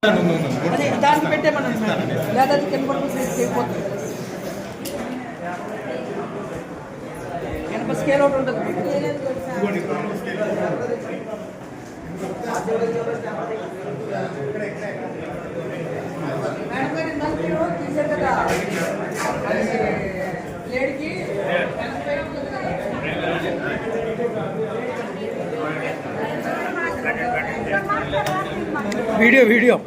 దానికి పెట్టేమన్నా లేదా కింద పడిపోతుంది ఎనభై స్కేల్ ఒకటి ఉంటుంది. తీసారు కదా లేడికి వీడియో వీడియో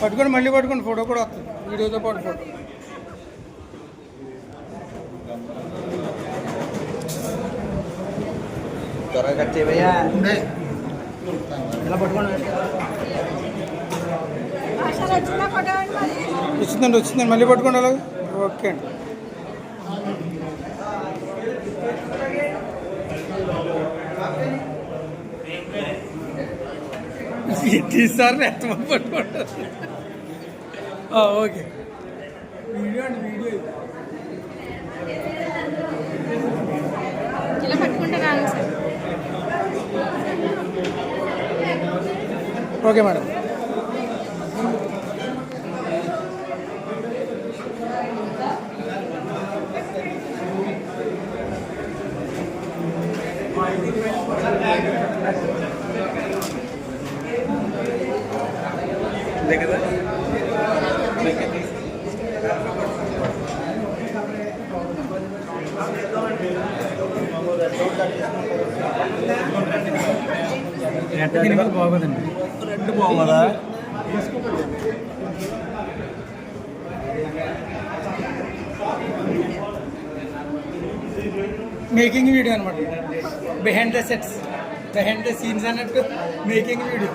పట్టుకొని మళ్ళీ పట్టుకోండి ఫోటో కూడా వస్తుంది వీడియోతో పాటు ఫోటో త్వరగా కట్ చేయవయ్యా ఇలా పట్టుకోండి వచ్చిందండి వచ్చిందండి మళ్ళీ పట్టుకోండి అలాగే ఓకే అండి ఎన్నిసార్లు ఎంతమంది పట్టుకుంటారు ఓకే వీడియో అండి వీడియో ఇలా పట్టుకుంటాను సార్ ఓకే మేడం కదా బాగుందండి రెండు బాగుందా మేకింగ్ వీడియో అనమాట behind the sets behind the scenes అన్నట్టు మేకింగ్ వీడియో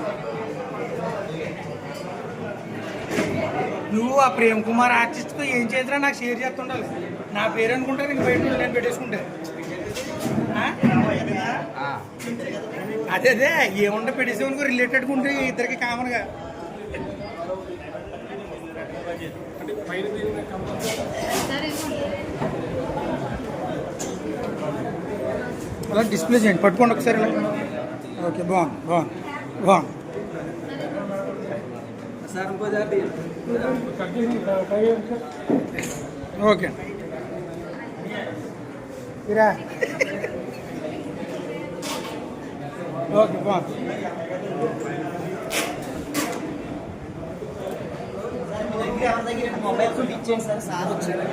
నువ్వు ఆ ప్రేమ్ కుమార్ ఆర్టిస్ట్తో ఏం చేసినా నాకు షేర్ చేస్తుండాలి నా పేరు అనుకుంటా నేను బయట నేను పెట్టేసుకుంటా అదే అదే ఏముంటే పెట్టేసేవాళ్ళకు రిలేటెడ్గా ఉంటే ఇద్దరికి కామన్గా అలా డిస్ప్లే చేయండి పట్టుకోండి ఒకసారి ఓకే బాగుంది బాగుంది బాగుంది ఓకే ఇరా ఓకే బాగుంది మొబైల్ ఇచ్చేయండి సార్ సార్ వచ్చారు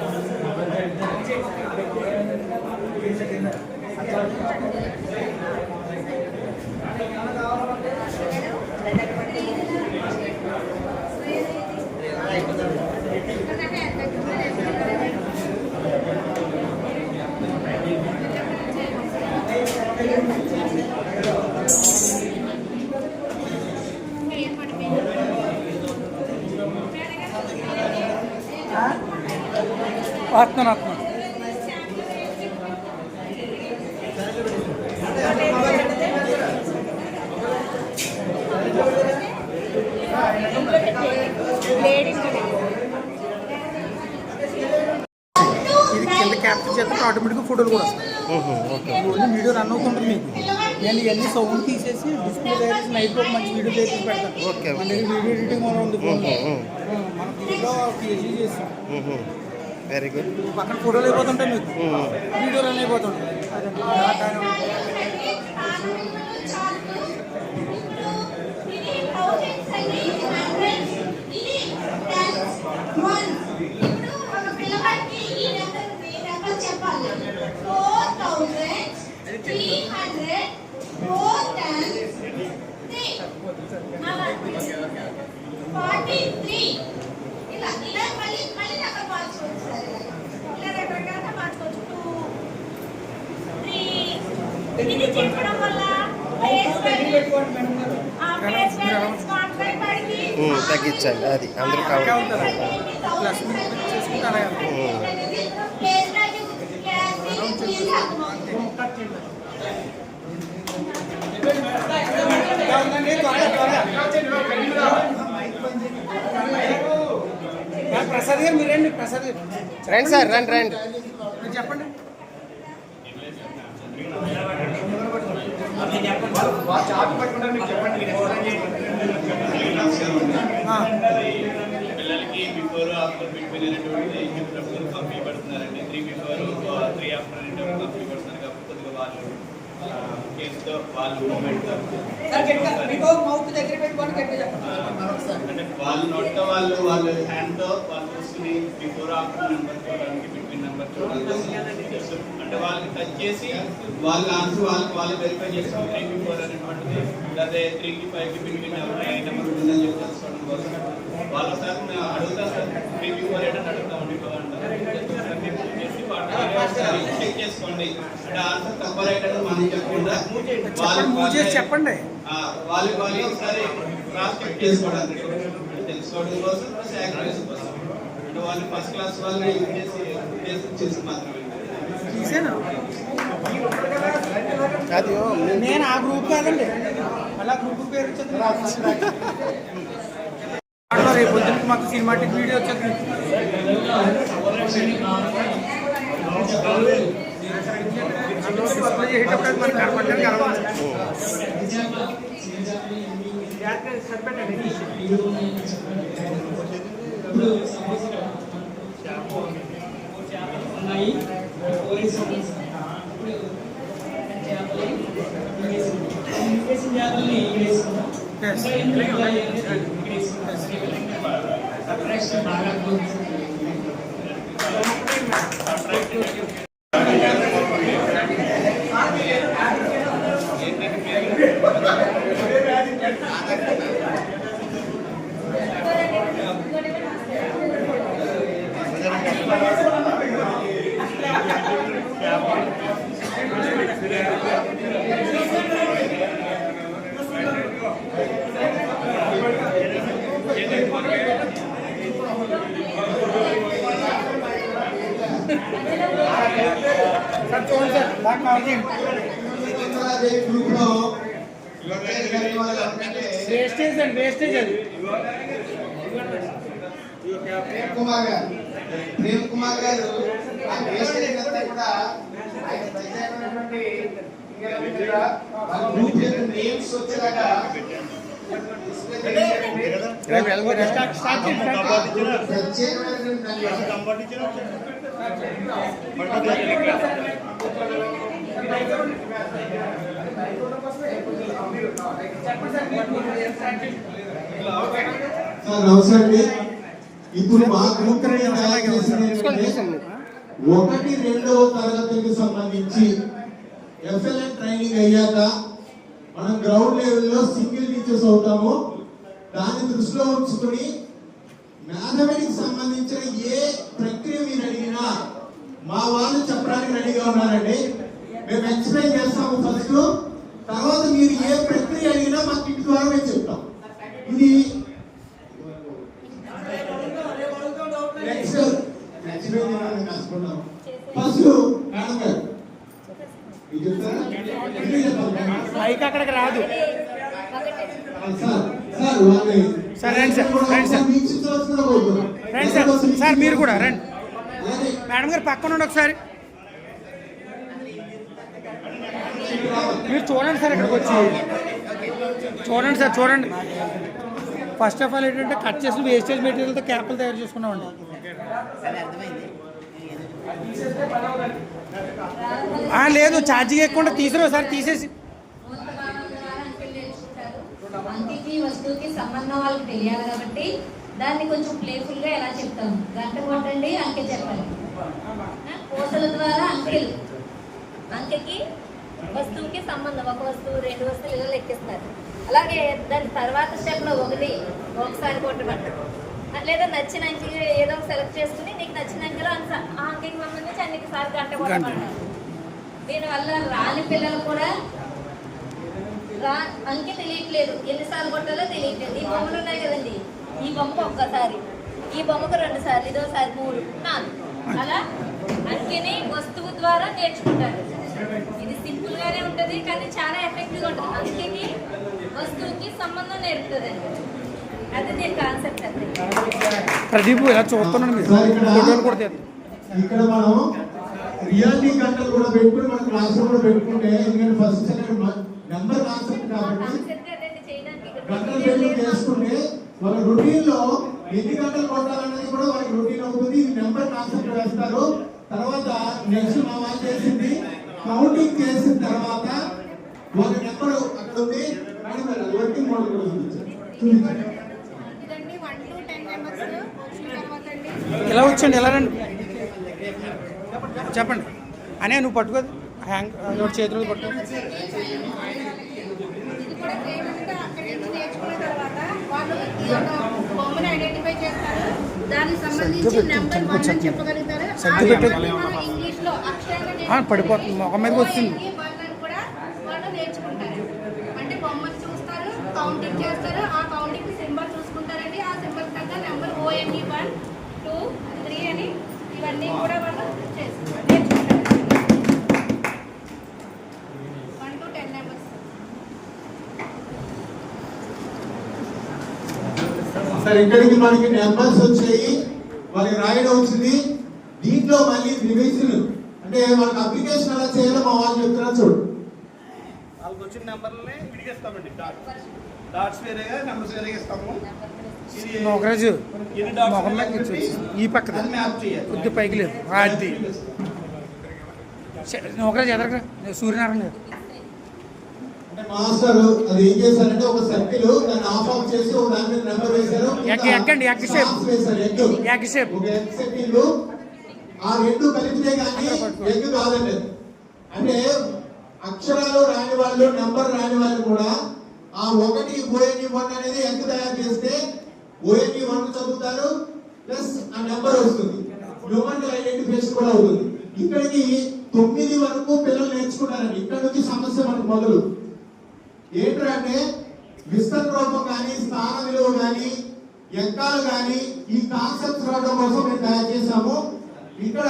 ఆత్మ ఆత్మ ఇది కింద క్యాప్చర్ చేస్తే ఆటోమేటిక్గా ఫోటోలు కూడా వస్తాయి వీడియో రన్ అవుతుంటుంది మీకు నేను ఇవన్నీ సౌండ్ తీసేసి డిస్ప్లే తయారు నైట్ ఒక మంచి వీడియో తయారు పెడతాను మన దగ్గర వీడియో ఎడిటింగ్ మనం ఉంది మనం దీంట్లో కేజీ చేస్తాం వెరీ గుడ్ పక్కన ఫోటోలు అయిపోతుంటాయి మీకు వీడియో రన్ అయిపోతుంటాయి తగ్గించండి అది అందరూ కావాలి ప్రసాద్ గారు మీరండి ప్రసాద్ గారు రండి సార్ రండి రండి చెప్పండి చెప్పండి అంటే వాళ్ళ నోట్తో వాళ్ళ హ్యాండ్తో వాళ్ళు చూసుకుని బిఫోర్ ఆఫ్టర్ నెంబర్ చూడడానికి బిట్వీన్ నెంబర్ చూడడానికి అంటే వాళ్ళకి టచ్ చేసి వాళ్ళ ఆన్సర్ వాళ్ళు వెరిఫై చేసుకుని 3 బిఫోర్ అనేటువంటిది లేదా 3కి 5కి బిట్వీన్ ఎవరైనా ఏ నెంబర్ ఉందని చెప్పి తెలుసుకోవడం కోసం వాళ్ళ సార్ అడుగుతా సార్ 3 బిఫోర్ ఏంటని అడుగుతాం బిఫోర్ అంటారు చేసి ఒకసారి చెక్ చేసుకోండి అంటే ఆన్సర్ తప్ప రైట్ అని మనం చెప్పకుండా చెప్పండి వాళ్ళు ఒకసారి క్రాస్ చెక్ చేసుకోవడానికి తెలుసుకోవడం కోసం యాక్టివిటీస్ కోసం అంటే వాళ్ళు ఫస్ట్ క్లాస్ వాళ్ళని చేసి మాత్రమే నేను ఆ గ్రూప్ కాదండి అలా గ్రూప్ పేరు రేపు పొద్దున్నకి మాకు సినిమాటిక్ వీడియో వచ్చేది చేసేటప్పుడు మనకు కనపడడానికి అలవాటు వేస్టేజ్ అండి వేస్టేజ్ అది ప్రేమ్ కుమార్ గారు వేస్టేజ్ అంతా కూడా ఆయన ప్రత్యేకమైనటువంటి గ్రూప్ యొక్క నేమ్స్ వచ్చేలాగా నమస్తే. ఇప్పుడు మా గ్రూప్ 1-2వ తరగతికి సంబంధించి ఎఫ్ఎల్ఎన్ ట్రైనింగ్ అయ్యాక మనం గ్రౌండ్ లెవెల్లో సింగిల్ టీచర్స్ అవుతాము. దాన్ని దృష్టిలో ఉంచుకుని మ్యాథమెటిక్స్ సంబంధించిన ఏ ప్రక్రియ మీరు అడిగినా మా వాళ్ళు చెప్పడానికి రెడీగా ఉన్నారండి. మేము ఎక్స్ప్లెయిన్ చేస్తాము ఫస్ట్, తర్వాత మీరు ఏ ప్రక్రియ అడిగినా మా కిట్ ద్వారా మేము చెప్తాం. ఇది ఫస్ట్ మేడం గారు మైక్ అక్కడికి రాదు. సార్ రండి సార్, రండి సార్, రండి సార్, సార్ మీరు కూడా రండి. మేడం గారు పక్కన ఉండి ఒకసారి మీరు చూడండి సార్, ఇక్కడికి వచ్చి చూడండి సార్, చూడండి. ఫస్ట్ ఆఫ్ ఆల్ ఏంటంటే కట్ చేసిన వేస్టేజ్ మెటీరియల్తో క్యాప్లు తయారు చేసుకున్నామండి. లేదు ఛార్జింగ్ ఎక్కువ తీసిరా సార్, తీసేసి అంకికి వస్తువుకి సంబంధం వాళ్ళకి తెలియాలి కాబట్టి దాన్ని కొంచెం ప్లేఫుల్ గా ఎలా చెప్తాము. గంట కొట్టండి అంకె చెప్పాలి. కోసల ద్వారా అంకెలు, అంకెకి వస్తువుకి సంబంధం, ఒక వస్తువు 2 వస్తువులు ఇలా లెక్కిస్తారు. అలాగే దాని తర్వాత స్టెప్ లో ఒకసారి కొట్టమంటారు. లేదా నచ్చిన అంకె ఏదో సెలెక్ట్ చేసుకుని నీకు నచ్చిన అంకెలో ఆ అంకెకి సంబంధించి అన్నికి సార్ గంట కొట్టమంటారు. దీనివల్ల రాని పిల్లలు కూడా అంకె తెలియట్లేదు, ఎన్నిసార్లు కొట్టాలో తెలియట్లేదు. ఈ బొమ్మలు ఉన్నాయి కదండి, ఈ బొమ్మకు ఒక్కసారి, ఈ బొమ్మకు 2 సార్లు, ఇదోసారి 3, 4 అలా అంకెని వస్తువు ద్వారా నేర్చుకుంటారు. ఇది సింపుల్ గానే ఉంటది కానీ చాలా ఎఫెక్టివ్ గా ఉంటుంది. అంకెకి వస్తువుకి సంబంధం నేర్పుతుంది అండి. అది దీని కాన్సెప్ట్ అండి. ప్రదీప్ ఇలా చూస్తున్నాను, ఇక్కడ మనం రియాలిటీ గంటలు కూడా పెట్టుకుని మన క్లాస్ కూడా పెట్టుకుంటే, ఎందుకంటే ఫస్ట్ నెంబర్ కాన్సెప్ట్ కాబట్టి గంటలు పెట్టి చేసుకుంటే వాళ్ళ రొటీన్ లో ఎన్ని గంటలు కొట్టాలనేది కూడా వాళ్ళకి రొటీన్ అవుతుంది. ఇది నెంబర్ కాన్సెప్ట్ వేస్తారు. తర్వాత నెక్స్ట్ మా వాళ్ళు చేసింది కౌంటింగ్ చేసిన తర్వాత వాళ్ళ నెంబర్ అక్కడ ఉంది. మేడం గారు అది వర్కింగ్ మోడల్ కూడా చూపించండి. ఇదండి 1 to 10 మెంబర్స్ వచ్చిన తర్వాత అండి ఎలా వచ్చండి, ఎలా రండి చెప్పండి. అనే నువ్వు పట్టుకోదు హ్యాంగ్ చేతిలో పట్టుకో. ఇది కూడా పేమెంట్ అక్కడి నుంచి నేర్చుకున్న తర్వాత వాళ్ళు ఈ యొక్క బొమ్మను ఐడెంటిఫై చేస్తారు. దానికి సంబంధించి నెంబర్ 1 అని చెప్పగలుగుతారు. ఇంగ్లీష్ లో అక్షరాలు పడిపోతుంది, మొఖం మీదకి వస్తుంది. కూడా వాళ్ళు నేర్చుకుంటారు. అంటే బొమ్మను చూస్తారు, కౌంటింగ్ చేస్తారు. ఆ కౌంటింగ్ సింబల్ చూసుకుంటారండి. ఆ సింబల్ తగ్గ నెంబర్ ONE 1 2 3 అని ఇవన్నీ కూడా వాళ్ళు నేర్చుకుంటారు. 1 to 10 మెంబర్స్. సరే, ఇక్కడికి మనకి నెంబర్స్ వచ్చాయి, వాళ్ళకి రాయడం వచ్చింది. దీంట్లో మళ్ళీ రివిజన్ అంటే మనకి అప్లికేషన్ ఎలా చేయాలో మా వాళ్ళు చెప్తున్నారు చూడు. వాళ్ళకి వచ్చిన నెంబర్లని విడిగేస్తామండి. డాట్స్ వేరేగా నెంబర్స్ వేరేగా ఇస్తాము. నోకరాజు మొహం మీద కూర్చో. ఈ పక్కన మ్యాప్ చేయాలి. కొద్ది పైకి లేదు అది నోకరాజు ఎదరగా సూర్యనారాయణ గారు. అంటే మాస్టర్ అది ఏం చేశారంటే ఒక సర్కిల్ దాన్ని ఆఫ్ చేసి ఒక దాని మీద నెంబర్ వేశారు. ఎక్కండి, ఎగ్ షేప్. వేశారు ఎగ్ షేప్. ఒక ఎగ్ సర్కిల్. ఆ రెండు కలిపితే కానీ ఎగ్ కాదండి. అంటే అక్షరాలు రాని వాళ్ళు, నెంబర్ రాని వాళ్ళు కూడా ఆ 1 ONE 1 అనేది ఎగ్ తయారు చేస్తే ONE 1 చదువుతారు, ప్లస్ ఆ నెంబర్ వస్తుంది. న్యూమరికల్ ఐడెంటిఫికేషన్ కూడా అవుతుంది. ఇక్కడికి 9 వరకు పిల్లలు నేర్చుకున్నారండి. ఇక్కడ నుంచి సమస్య మనకు మొదలు ఏంటంటే విస్తరణ రూపం కానీ, స్థాన విలువ కానీ, ఎక్కాలు కానీ ఈ కాన్సెప్ట్స్ రావడం కోసం మేము తయారు చేసాము. ఇక్కడ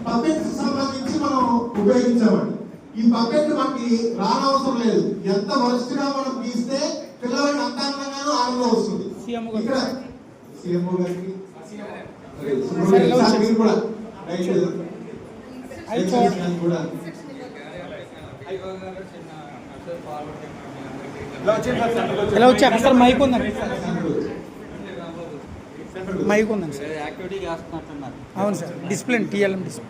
పపెట్స్ సంబంధించి మనం ఉపయోగించామండి. ఈ పపెట్ మనకి రానవసరం లేదు. ఎంత వరుసగా మనం గీస్తే పిల్లవాడికి అంత అందంగానూ ఆనందం వస్తుంది. ఇక్కడ సీఎంఓ గారికి మీరు కూడా కూడా ఎలా వచ్చి అక్కడ సార్ మైక్ ఉందండి, మైక్ ఉందండి సార్. అవును సార్, డిస్ప్లే TLM డిస్ప్లే.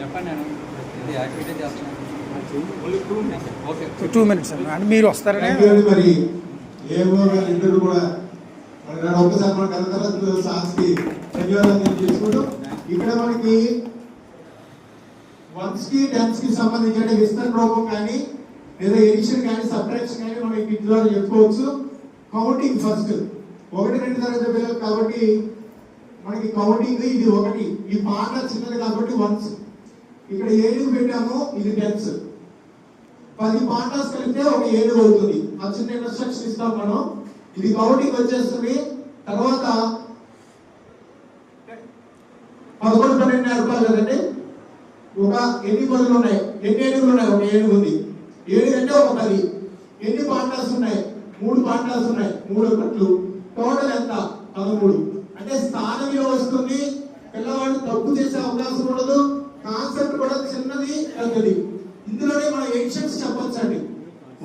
చెప్పండి, నేను ఇది యాక్టివిటీ చేస్తున్నాను. 2 minutes సార్. అంటే మీరు వస్తారనే మరి ఏమో ఇద్దరు కూడా ఒక్కసారి మన కలతల సాక్షి ధన్యవాదాలు చేసుకుంటూ ఇక్కడ మనకి 1s కి 10s కి సంబంధించిన విస్తరణ రూపం కానీ లేదా ఎడిషన్ కానీ సబ్ట్రాక్షన్ కానీ మనం ఈ ద్వారా చెప్పుకోవచ్చు. కౌంటింగ్ ఫస్ట్ 1 2 తరగతి పిల్లలు కాబట్టి మనకి కౌంటింగ్ ఇది 1. ఈ పాట చిన్నది కాబట్టి 1s. ఇక్కడ 7 పెట్టాము, ఇది 10s. 10 పార్ట్నర్స్ కలిపితే ఒక 7 అవుతుంది. ఆ చిన్న ఇన్స్ట్రక్షన్ ఇస్తాం మనం. ఇది కౌంటింగ్ వచ్చేస్తుంది. తర్వాత 11 12 నేర్పాలి కదండి. ఒక ఎన్ని పదులు ఉన్నాయి, ఎన్ని ఏనుగులు ఉన్నాయి? ఒక ఏనుగు ఉంది. 7 అంటే ఒక 10. ఎన్ని పార్ట్నర్స్ ఉన్నాయి? 3 పార్ట్నర్స్ ఉన్నాయి, 3 కట్లు. టోటల్ ఎంత? 13. అంటే స్థాన విలువ వస్తుంది. పిల్లవాడు తప్పు చేసే అవకాశం ఉండదు. కాన్సెప్ట్ కూడా చిన్నది పెద్దది. ఇందులోనే మనం ఎడిషన్స్ చెప్పొచ్చు అండి.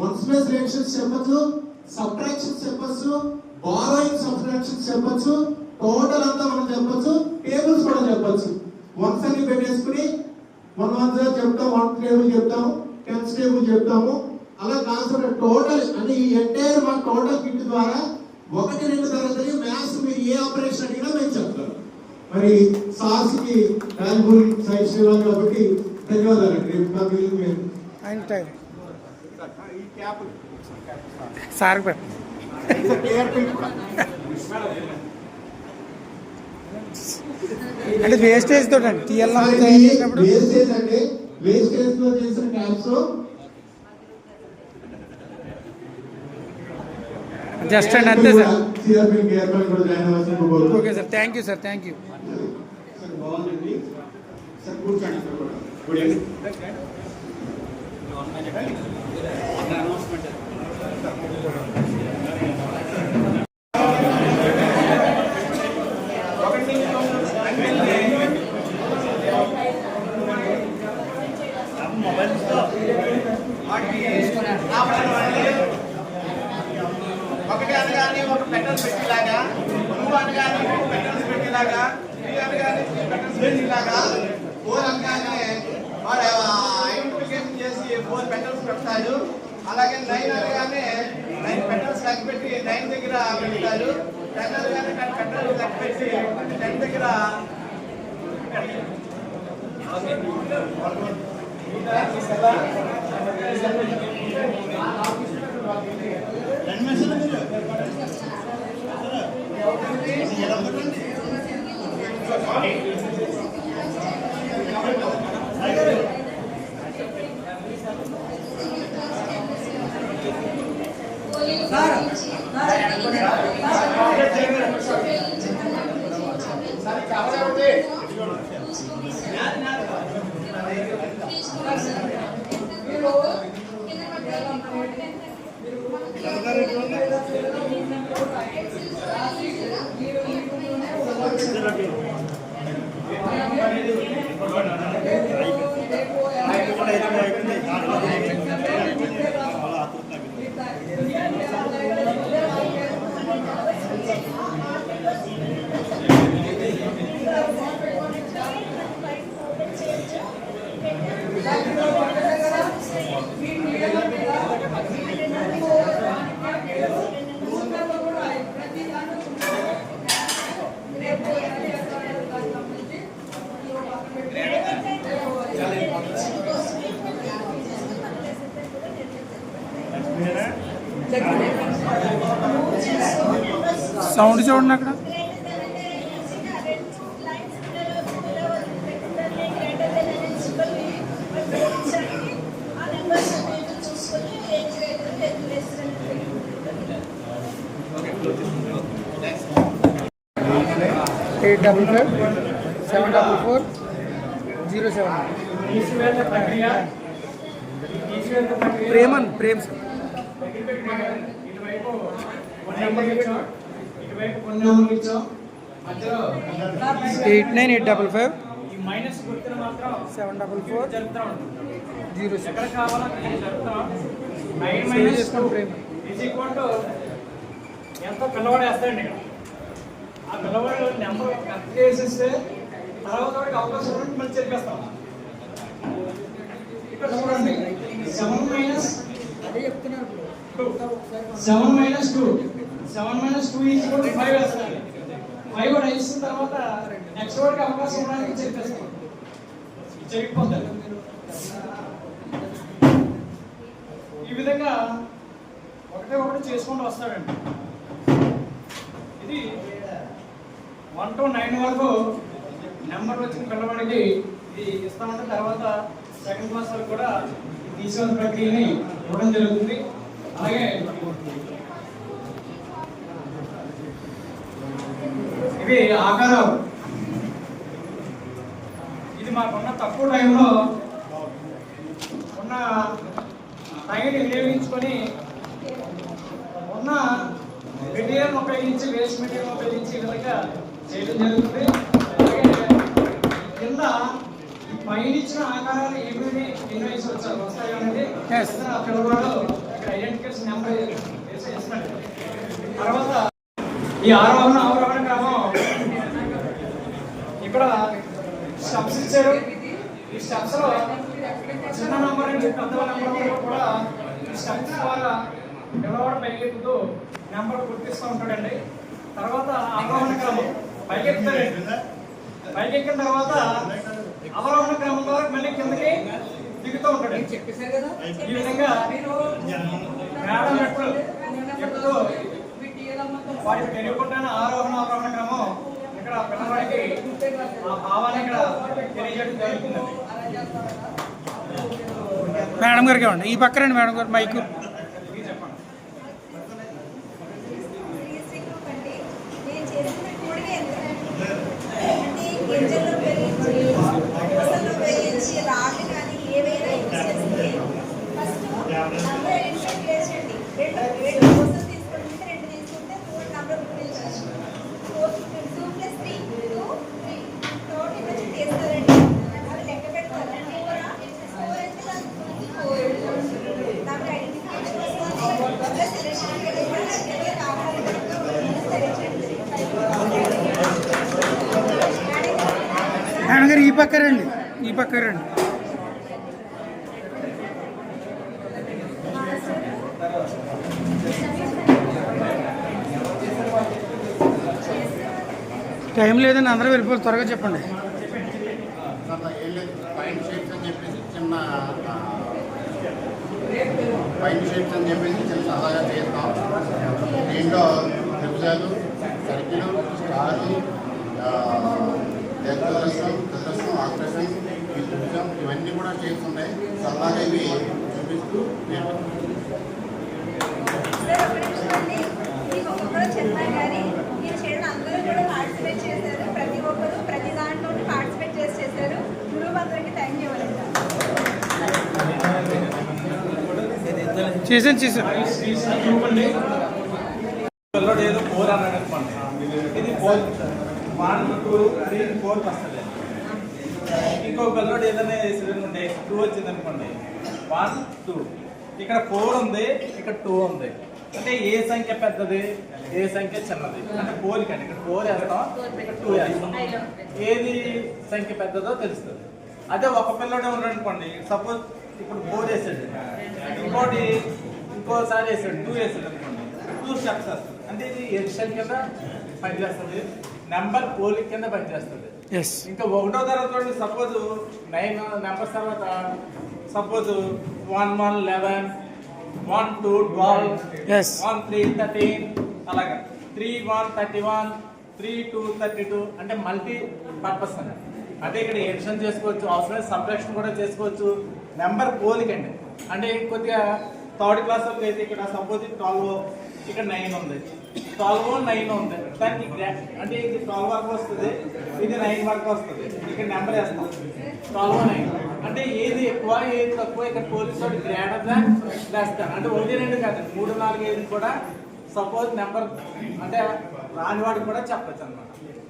1s ప్లస్ ఎడిషన్స్ చెప్పొచ్చు, సబ్ట్రాక్షన్స్ చెప్పొచ్చు, బారోయింగ్ సబ్ట్రాక్షన్స్ చెప్పొచ్చు, టోటల్ అంతా మనం చెప్పొచ్చు, టేబుల్స్ కూడా చెప్పొచ్చు. 1s అని పెట్టేసుకుని 1 1 చెప్తాం, 1 టేబుల్ చెప్తాము, 10s టేబుల్ చెప్తాము. అలా కాన్సెప్ట్ టోటల్ అంటే ఈ ఎంటైర్ మన టోటల్ కిట్ ద్వారా 1 2 తరగతులు మ్యాథ్స్ మీరు ఏ ఆపరేషన్ అడిగినా మేము చెప్తాం. మరి సార్స్ కి వాల్యుబుల్ సైన్స్ ఇవ్వాలి కాబట్టి ధన్యవాదాలండి. ఆయన టైం సార్ అంటే వేస్టేజ్ తోటి అండి చేసినప్పుడు వేస్టేజ్ అంటే వేస్టేజ్ తో చేసిన క్యాప్స్ జస్ట్ అండి అంతే sir. Okay sir, thank you sir, thank you. బాగుందండి సార్, కూర్చోండి కూర్చోండి. ఒకటి అనగానే ఒక పెటల్స్ పెట్టేలాగా, 2 అనగానే ఒక పెటల్స్ పెట్టేలాగా, 3 అనగానే 3 పెటల్స్ పెట్టేలాగా, 4 అనగానే 4 పెటల్స్ పెడతారు. అలాగే 9 అనగానే 9 పెటల్స్ లెక్క పెట్టి 9 దగ్గర పెడతారు. 10 అనగానే 10 పెటల్స్ లెక్క పెట్టి 10 దగ్గర పెడతారు. ఓకే. సౌండ్ చూడండి అక్కడ. ఎయిట్ 744-744-07. ప్రేమన్ ప్రేమ్ సార్. ఇటువైపు 1 నెంబర్ ఇచ్చాం, ఇటువైపు 1 నెంబర్ ఇచ్చాం. మధ్యలో 89-855 ఈ మైనస్ గుర్తులు మాత్రం 744 జరుపుతా ఉంటుంది. 06. ఎక్కడ కావాలని జరుపుతాం. 9 సేవ్ - చేసుకోండి 2 ప్రేమ్. ఈజ్ ఈక్వల్ టు ఎంతో పిల్లవాడు వేస్తాడండి. ఆ పిల్లవాడు నెంబర్ కరెక్ట్ చేసేస్తే తర్వాత వాడికి అవకాశం ఉంటే మళ్ళీ చెప్పేస్తాం. ఇక్కడ చూడండి 7 - 2 ఈజ్ ఈక్వల్ టు 5 వేస్తాడు. 5 వాడు వేసిన తర్వాత నెక్స్ట్ వాడికి అవకాశం ఉండడానికి చెప్పేస్తాం. జరిగిపోతాడు. ఈ విధంగా ఒకటే ఒకటి చేసుకుంటూ వస్తాడండి. ఇది 1 to 9 వరకు నెంబర్ వచ్చిన పిల్లవాడికి ఇది ఇస్తామంటే తర్వాత సెకండ్ క్లాస్ వరకు కూడా తీసుకోవాల్సిన ప్రక్రియని ఇవ్వడం జరుగుతుంది. అలాగే ఇవి ఆకారాలు. ఇది మాకున్న తక్కువ టైంలో ఉన్న టైంని వినియోగించుకొని ఉన్న మెటీరియల్ ఉపయోగించి వేస్ట్ మెటీరియల్ ఉపయోగించి ఈ విధంగా చేయడం జరుగుతుంది. అలాగే కింద ఈ పైన ఇచ్చిన ఆకారాలు ఏమేమి ఎన్ని వయసు వచ్చారు వస్తాయి అనేది పిల్లవాడు ఇక్కడ ఐడెంటిఫికేషన్ నెంబర్ వేసి ఇస్తాడు. తర్వాత ఈ ఆరోహణ అవరోహణ క్రమం ఇక్కడ స్టెప్స్ ఇచ్చారు. ఈ స్టెప్స్ లో చిన్న నంబర్ నుంచి పెద్ద నంబర్ వరకు కూడా ఈ స్టెప్స్ ద్వారా పిల్లవాడు పైకెక్కుతూ నెంబర్ గుర్తిస్తూ ఉంటాడండి. తర్వాత అవరోహణ క్రమం పైకెక్కుతాడండి. పైకెక్కిన తర్వాత అవరోహణ క్రమం ద్వారా మళ్ళీ కిందకి దిగుతూ ఉంటాడు. ఈ విధంగా మేడ మెట్లు ఎక్కుతూ వాటికి తెలియకుండానే ఆరోహణ అవరోహణ క్రమం ఇక్కడ పిల్లవాడికి ఆ భావాన్ని ఇక్కడ తెలియజేయడం జరుగుతుంది. మేడం గారికి ఇవ్వండి. ఈ పక్కనండి మేడం గారు మైకు. నేను చేసిన కూడిక ఎంత అంటే గింజలు ఉపయోగించి పూసలు ఉపయోగించి రాళ్ళు కానీ ఏవైనా యూజ్ చేస్తే ఫస్ట్ నంబర్ ఐడెంటిఫై చేయండి. రెండు పూసలు తీసుకుంటే 2 తీసుకుంటే 3 నంబర్ గుర్తించవచ్చు. 2 + 3 2 3 తోటి వచ్చి చేస్తారండి. అవి లెక్క పెడతారు. 4 ఎంత నంబర్ ఐడెంటిఫికేషన్ వస్తుంది. సెలెక్షన్ కావాలి మేడం గారు ఈ పక్క రండి. ఈ పక్క రండి. టైం లేదని అందరూ వెళ్ళిపోవాలి, త్వరగా చెప్పండి. పాయింట్ షేప్స్ అని చెప్పేసి చిన్న పాయింట్ షేప్స్ అని చెప్పేసి చిన్న సరదాగా చేస్తాం. దీంట్లో త్రిభుజాలు, సర్కిల్, స్టారు, చతురస్రం, ఆకర్షణ, ఈ త్రిభుజం ఇవన్నీ కూడా షేప్స్ ఉన్నాయి. సరదాగా ఇవి చూపిస్తూ సార్ ఒక నిమిషం అండి. మీకు ఒక్కొక్కరు చెప్పాను కానీ మీరు చేయడం అందరూ కూడా పార్టిసిపేట్ చేశారు. ప్రతి ఒక్కరు ప్రతి దాంట్లో పార్టిసిపేట్ చేశారు. గురువు అందరికి థ్యాంక్ యూ అండి. చేసాను పిల్లడు ఏదో 4 అన్నాడు అనుకోండి, ఇది 4 1 2 3 4 వస్తుంది. ఇంకో పిల్లడు ఏదైనా వేసేది 2 వచ్చింది అనుకోండి, 1 2. ఇక్కడ 4 ఉంది, ఇక్కడ 2 ఉంది. అంటే ఏ సంఖ్య పెద్దది, ఏ సంఖ్య చిన్నది అంటే పోలికండి. ఇక్కడ 4 వేస్తాం, ఇక్కడ 2 వేస్తాం. ఏది సంఖ్య పెద్దదో తెలుస్తుంది. అదే ఒక పిల్లడే ఉన్నాడు అనుకోండి, సపోజ్ ఇప్పుడు 4 వేసాడు, ఇంకోసారి వేసాడు 2 వేసాడు అనుకోండి, 2 స్టెప్స్ వస్తుంది. అంటే ఇది ఎడిషన్ కింద పనిచేస్తుంది, నెంబర్ పోలిక కింద పనిచేస్తుంది. ఇంకా 1వ తరగతి సపోజ్ 9 నెంబర్స్ తర్వాత సపోజ్ 1 1 11, 1 2 12, 1 3 13, అలాగా 3 1 31, 3 2 32. అంటే మల్టీ పర్పస్ అండి. అంటే ఇక్కడ ఎడిషన్ చేసుకోవచ్చు, అవసరమైన సబ్ట్రాక్షన్ కూడా చేసుకోవచ్చు. నెంబర్ పోలికండి. అంటే కొద్దిగా 3rd క్లాస్ వాళ్ళకి అయితే ఇక్కడ సపోజ్ 12, ఇక్కడ 9 ఉంది, 12 9 ఉంది. దానికి అంటే ఇది 12 వరకు వస్తుంది, ఇది 9 వరకు వస్తుంది. ఇక్కడ నెంబర్ వేస్తాం 12 9. అంటే ఏది ఎక్కువ ఏది తక్కువ ఇక్కడ పోలీసు వాడు గ్రేటర్ దాన్ లెస్ దాన్. అంటే 1 2 కాదు, 3 4 5 కూడా సపోజ్ నెంబర్ అంటే రానివాడికి కూడా చెప్పచ్చు అనమాట.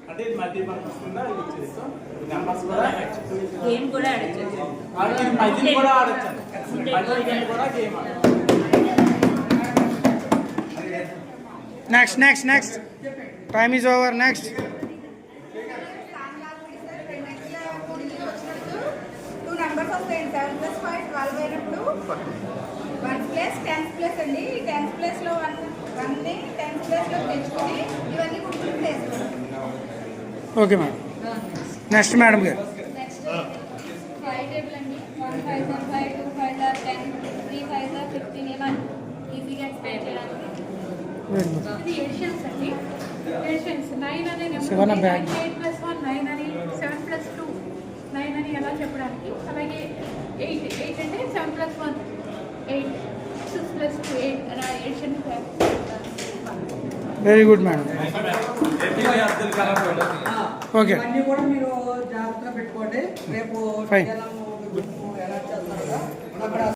అంటే ఇది మల్టీపర్పస్ కింద యూజ్ చేస్తాం. నెంబర్స్ కూడా గేమ్ కూడా ఆడచ్చు, పజిల్ కూడా ఆడచ్చు, పజిల్ కూడా గేమ్ ఆడచ్చు. Next time is over. Next 2 numbers వస్తాయండి. 7 + 5 12 అయినప్పుడు 1 ప్లస్ 10th ప్లేస్ అండి. 10th ప్లేస్లో 1ని 10th ప్లేస్లో తెచ్చుకొని ఇవన్నీ గుర్తులు వేసుకోండి. Okay madam. నెక్స్ట్ మేడం గారు. నెక్స్ట్ 5 టేబుల్ అండి. 1 5 5 2 5 10 3 5 15 ఇలా ఈజీగా ఎక్స్ప్లెయిన్ చేయడానికి. ఇది ఎడిషన్స్ అండి. ఎడిషన్స్ 9 అనే నెంబర్ 8 + 1 9 అని, 7 + 2 9 అని ఎలా చెప్పడానికి. అలాగే 8 అంటే 7 + 1 8, 6 + 2 8 అలా addition. Very good madam. Okay, ఇవన్నీ కూడా మీరు జాగ్రత్తగా పెట్టుకోండి. రేపు ఫైన్. ఎలా చేస్తారో అక్కడ